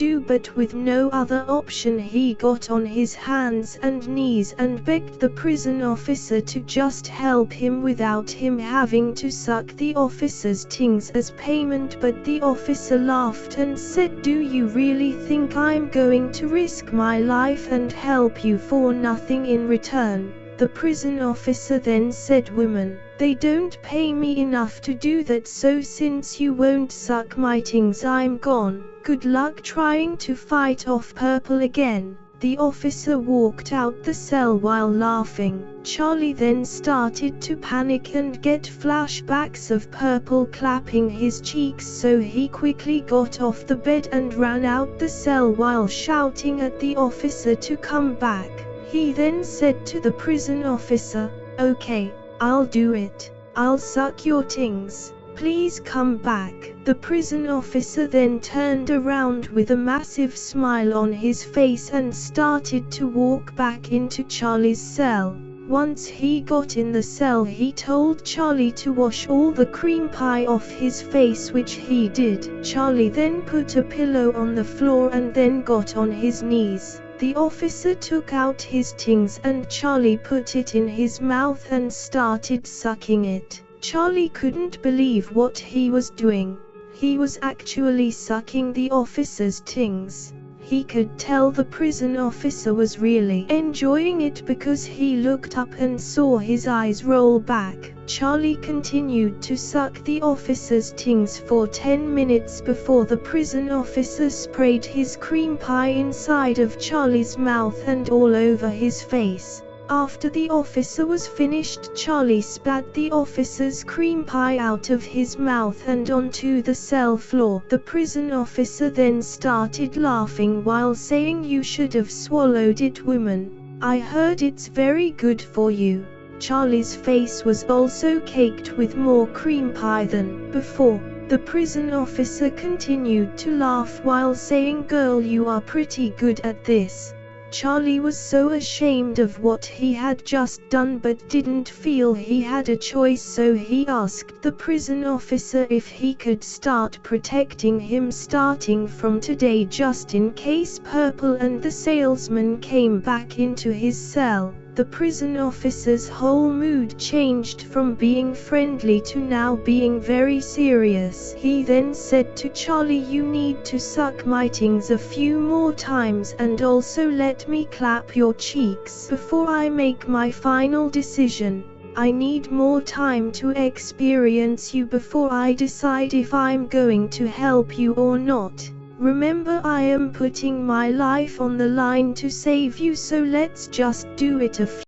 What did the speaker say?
do, but with no other option he got on his hands and knees and begged the prison officer to just help him without him having to suck the officer's tings as payment. But the officer laughed and said, "Do you really think I'm going to risk my life and help you for nothing in return?" The prison officer then said, "Woman, they don't pay me enough to do that, so since you won't suck my tings, I'm gone. Good luck trying to fight off Purple again." The officer walked out the cell while laughing. Charlie then started to panic and get flashbacks of Purple clapping his cheeks, so he quickly got off the bed and ran out the cell while shouting at the officer to come back. He then said to the prison officer, "Okay, I'll do it. I'll suck your tings. Please come back." The prison officer then turned around with a massive smile on his face and started to walk back into Charlie's cell. Once he got in the cell, he told Charlie to wash all the cream pie off his face, which he did. Charlie then put a pillow on the floor and then got on his knees. The officer took out his tings and Charlie put it in his mouth and started sucking it. Charlie couldn't believe what he was doing. He was actually sucking the officer's tings. He could tell the prison officer was really enjoying it because he looked up and saw his eyes roll back. Charlie continued to suck the officer's tings for 10 minutes before the prison officer sprayed his cream pie inside of Charlie's mouth and all over his face. After the officer was finished, Charlie spat the officer's cream pie out of his mouth and onto the cell floor. The prison officer then started laughing while saying, "You should have swallowed it, woman. I heard it's very good for you." Charlie's face was also caked with more cream pie than before. The prison officer continued to laugh while saying, "Girl, you are pretty good at this." Charlie was so ashamed of what he had just done but didn't feel he had a choice, so he asked the prison officer if he could start protecting him starting from today, just in case Purple and the salesman came back into his cell. The prison officer's whole mood changed from being friendly to now being very serious. He then said to Charlie, "You need to suck my tings a few more times and also let me clap your cheeks before I make my final decision. I need more time to experience you before I decide if I'm going to help you or not. Remember, I am putting my life on the line to save you, so let's just do it a few